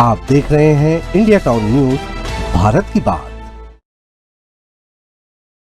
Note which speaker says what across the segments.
Speaker 1: आप देख रहे हैं इंडिया टाउन न्यूज, भारत की बात।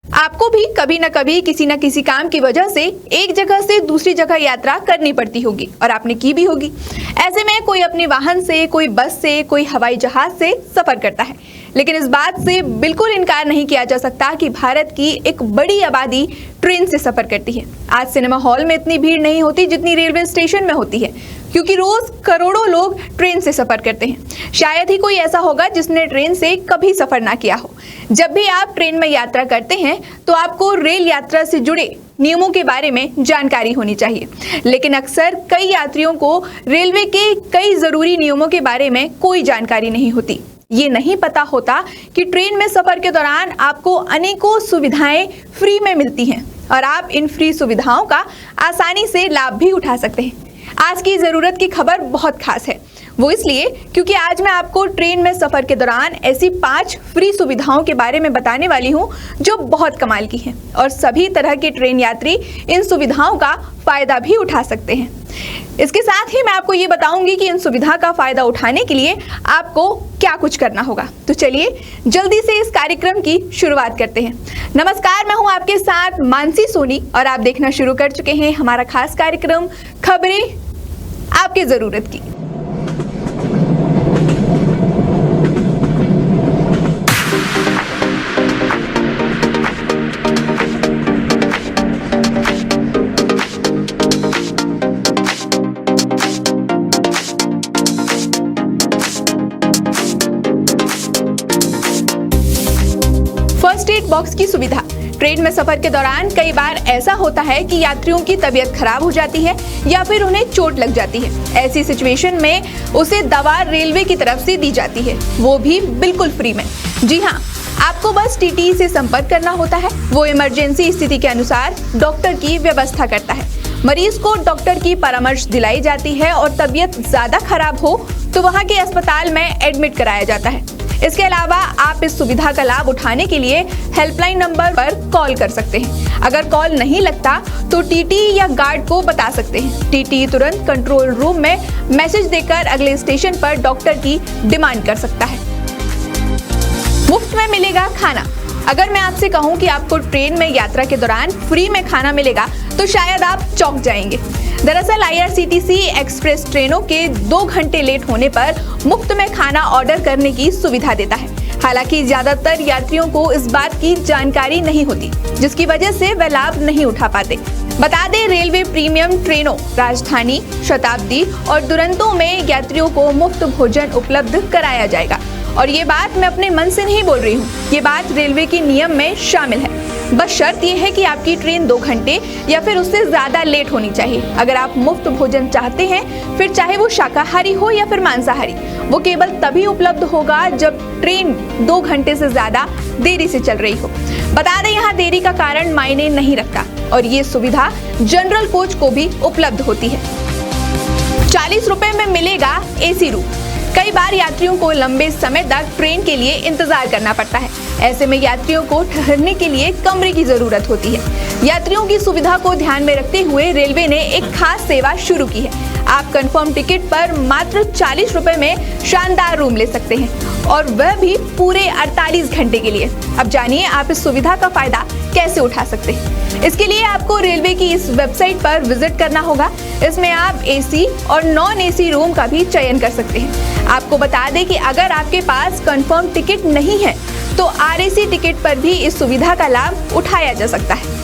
Speaker 2: आपको भी कभी न कभी किसी न किसी काम की वजह से एक जगह से दूसरी जगह यात्रा करनी पड़ती होगी और आपने की भी होगी। ऐसे में कोई अपने वाहन से, कोई बस से, कोई हवाई जहाज से सफर करता है, लेकिन इस बात से बिल्कुल इनकार नहीं किया जा सकता कि भारत की एक बड़ी आबादी ट्रेन से सफर करती है। आज सिनेमा हॉल में इतनी भीड़ नहीं होती जितनी रेलवे स्टेशन में होती है, क्योंकि रोज करोड़ों लोग ट्रेन से सफर करते हैं। शायद ही कोई ऐसा होगा जिसने ट्रेन से कभी सफर ना किया हो। जब भी आप ट्रेन में यात्रा करते हैं तो आपको रेल यात्रा से जुड़े नियमों के बारे में जानकारी होनी चाहिए, लेकिन अक्सर कई यात्रियों को रेलवे के कई जरूरी नियमों के बारे में कोई जानकारी नहीं होती। ये नहीं पता होता कि ट्रेन में सफर के दौरान आपको अनेकों सुविधाएं फ्री में मिलती हैं और आप इन फ्री सुविधाओं का आसानी से लाभ भी उठा सकते हैं। आज की जरूरत की खबर बहुत खास है, वो इसलिए क्योंकि आज मैं आपको ट्रेन में सफर के दौरान ऐसी 5 फ्री सुविधाओं के बारे में बताने वाली हूं जो बहुत कमाल की हैं और सभी तरह के ट्रेन यात्री इन सुविधाओं का फायदा भी उठा सकते हैं। इसके साथ ही मैं आपको ये बताऊंगी कि इन सुविधा का फायदा उठाने के लिए आपको क्या कुछ करना होगा। तो चलिए जल्दी से इस कार्यक्रम की शुरुआत करते हैं। नमस्कार, मैं हूं आपके साथ मानसी सोनी और आप देखना शुरू कर चुके हैं हमारा खास कार्यक्रम खबरें आपकी जरूरत की। फर्स्ट एड बॉक्स की सुविधा। ट्रेन में सफर के दौरान कई बार ऐसा होता है कि यात्रियों की तबीयत खराब हो जाती है या फिर उन्हें चोट लग जाती है। ऐसी सिचुएशन में उसे दवा रेलवे की तरफ से दी जाती है, वो भी बिल्कुल फ्री में। जी हाँ, आपको बस टीटी से संपर्क करना होता है। वो इमरजेंसी स्थिति के अनुसार डॉक्टर की व्यवस्था करता है। मरीज को डॉक्टर की परामर्श दिलाई जाती है और तबीयत ज्यादा खराब हो तो वहाँ के अस्पताल में एडमिट कराया जाता है। इसके अलावा आप इस सुविधा का लाभ उठाने के लिए हेल्पलाइन नंबर पर कॉल कर सकते हैं। अगर कॉल नहीं लगता तो टीटी या गार्ड को बता सकते हैं। टीटी तुरंत कंट्रोल रूम में मैसेज देकर अगले स्टेशन पर डॉक्टर की डिमांड कर सकता है। मुफ्त में मिलेगा खाना। अगर मैं आपसे कहूं कि आपको ट्रेन में यात्रा के दौरान फ्री में खाना मिलेगा तो शायद आप चौंक जाएंगे। दरअसल IRCTC एक्सप्रेस ट्रेनों के 2 घंटे लेट होने पर मुफ्त में खाना ऑर्डर करने की सुविधा देता है। हालांकि ज्यादातर यात्रियों को इस बात की जानकारी नहीं होती, जिसकी वजह से वे लाभ नहीं उठा पाते। बता दें, रेलवे प्रीमियम ट्रेनों राजधानी, शताब्दी और दुरंतो में यात्रियों को मुफ्त भोजन उपलब्ध कराया जाएगा। और ये बात मैं अपने मन से नहीं बोल रही हूँ, ये बात रेलवे के नियम में शामिल है। बस शर्त यह है कि आपकी ट्रेन 2 घंटे या फिर उससे ज्यादा लेट होनी चाहिए। अगर आप मुफ्त भोजन चाहते हैं, फिर चाहे वो शाकाहारी हो या फिर मांसाहारी, वो केवल तभी उपलब्ध होगा जब ट्रेन 2 घंटे से ज्यादा देरी से चल रही हो। बता दें, यहाँ देरी का कारण मायने नहीं रखता और ये सुविधा जनरल कोच को भी उपलब्ध होती है। 40 रुपए में मिलेगा AC रूम। कई बार यात्रियों को लंबे समय तक ट्रेन के लिए इंतजार करना पड़ता है। ऐसे में यात्रियों को ठहरने के लिए कमरे की जरूरत होती है। यात्रियों की सुविधा को ध्यान में रखते हुए रेलवे ने एक खास सेवा शुरू की है। आप कंफर्म टिकट पर मात्र 40 रुपए में शानदार रूम ले सकते हैं और वह भी पूरे 48 घंटे के लिए। अब जानिए आप इस सुविधा का फायदा कैसे उठा सकते हैं। इसके लिए आपको रेलवे की इस वेबसाइट पर विजिट करना होगा। इसमें आप AC और नॉन AC रूम का भी चयन कर सकते हैं। आपको बता दें कि अगर आपके पास कंफर्म टिकट नहीं है तो RAC टिकट पर भी इस सुविधा का लाभ उठाया जा सकता है।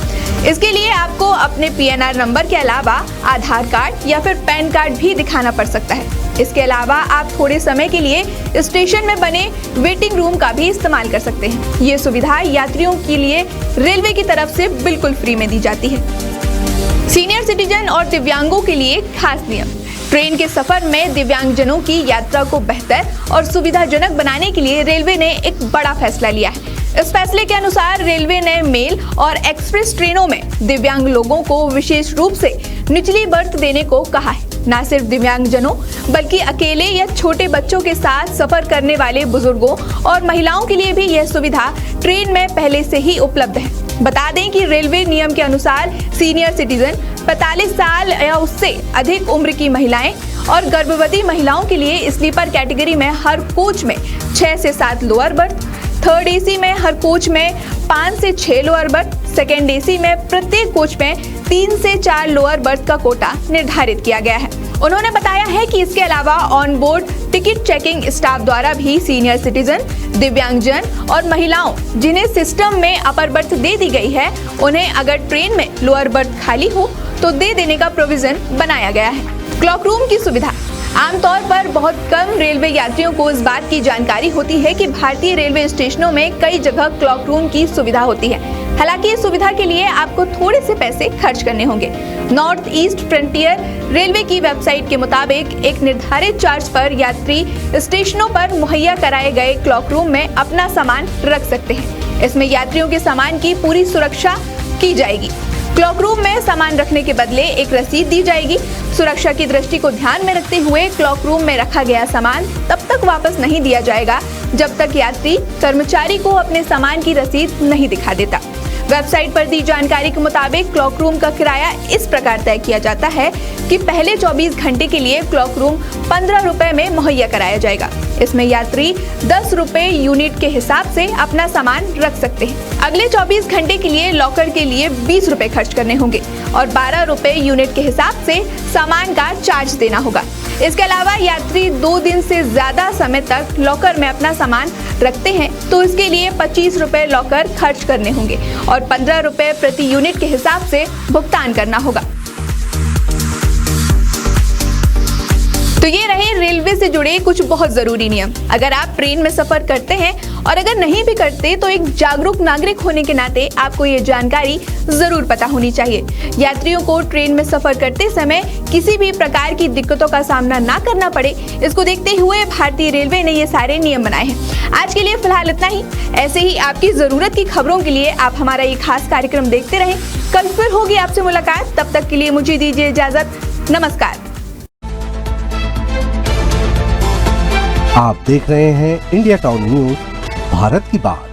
Speaker 2: इसके लिए आपको अपने PNR नंबर के अलावा आधार कार्ड या फिर पैन कार्ड भी दिखाना पड़ सकता है। इसके अलावा आप थोड़े समय के लिए स्टेशन में बने वेटिंग रूम का भी इस्तेमाल कर सकते हैं। ये सुविधा यात्रियों के लिए रेलवे की तरफ से बिल्कुल फ्री में दी जाती है। सीनियर सिटीजन और दिव्यांगों के लिए खास नियम। ट्रेन के सफर में दिव्यांगजनों की यात्रा को बेहतर और सुविधाजनक बनाने के लिए रेलवे ने एक बड़ा फैसला लिया है। इस फैसले के अनुसार रेलवे ने मेल और एक्सप्रेस ट्रेनों में दिव्यांग लोगों को विशेष रूप से निचली बर्थ देने को कहा है। न सिर्फ दिव्यांगजनों बल्कि अकेले या छोटे बच्चों के साथ सफर करने वाले बुजुर्गों और महिलाओं के लिए भी यह सुविधा ट्रेन में पहले से ही उपलब्ध है। बता दें कि रेलवे नियम के अनुसार सीनियर सिटीजन 45 साल या उससे अधिक उम्र की महिलाएं और गर्भवती महिलाओं के लिए स्लीपर कैटेगरी में हर कोच में 6 से 7 लोअर बर्थ, थर्ड एसी में हर कोच में 5 से 6 लोअर बर्थ, सेकेंड एसी में प्रत्येक कोच में 3 से 4 लोअर बर्थ का कोटा निर्धारित किया गया है। उन्होंने बताया है कि इसके अलावा on board ticket checking staff द्वारा भी सीनियर सिटीजन, दिव्यांगजन और महिलाओं जिन्हें सिस्टम में अपर बर्थ दे दी गई है, उन्हें अगर ट्रेन में लोअर बर्थ खाली हो तो दे देने का प्रोविजन बनाया गया है। क्लॉक रूम की सुविधा। आमतौर पर बहुत कम रेलवे यात्रियों को इस बात की जानकारी होती है कि भारतीय रेलवे स्टेशनों में कई जगह क्लॉक रूम की सुविधा होती है। हालांकि इस सुविधा के लिए आपको थोड़े से पैसे खर्च करने होंगे। नॉर्थ ईस्ट फ्रंटियर रेलवे की वेबसाइट के मुताबिक एक निर्धारित चार्ज पर यात्री स्टेशनों पर मुहैया कराए गए क्लॉक रूम में अपना सामान रख सकते हैं। इसमें यात्रियों के सामान की पूरी सुरक्षा की जाएगी। क्लॉक रूम में सामान रखने के बदले एक रसीद दी जाएगी। सुरक्षा की दृष्टि को ध्यान में रखते हुए क्लॉक रूम में रखा गया सामान तब तक वापस नहीं दिया जाएगा जब तक यात्री कर्मचारी को अपने सामान की रसीद नहीं दिखा देता। वेबसाइट पर दी जानकारी के मुताबिक क्लॉक रूम का किराया इस प्रकार तय किया जाता है कि पहले 24 घंटे के लिए क्लॉक रूम 15 रुपए में मुहैया कराया जाएगा। इसमें यात्री 10 रुपए यूनिट के हिसाब से अपना सामान रख सकते हैं। अगले 24 घंटे के लिए लॉकर के लिए 20 रुपए खर्च करने होंगे और 12 रुपए यूनिट के हिसाब से सामान का चार्ज देना होगा। इसके अलावा यात्री 2 दिन से ज्यादा समय तक लॉकर में अपना सामान रखते हैं तो इसके लिए 25 रुपए लॉकर खर्च करने होंगे और 15 रुपए प्रति यूनिट के हिसाब से भुगतान करना होगा। तो ये रहे रेलवे से जुड़े कुछ बहुत जरूरी नियम। अगर आप ट्रेन में सफर करते हैं और अगर नहीं भी करते तो एक जागरूक नागरिक होने के नाते आपको ये जानकारी जरूर पता होनी चाहिए। यात्रियों को ट्रेन में सफर करते समय किसी भी प्रकार की दिक्कतों का सामना ना करना पड़े, इसको देखते हुए भारतीय रेलवे ने ये सारे नियम बनाए हैं। आज के लिए फिलहाल इतना ही। ऐसे ही आपकी जरूरत की खबरों के लिए आप हमारा ये खास कार्यक्रम देखते रहें। कल फिर होगी आपसे मुलाकात, तब तक के लिए मुझे दीजिए इजाजत। नमस्कार।
Speaker 1: आप देख रहे हैं इंडिया टाउन न्यूज, भारत की बात।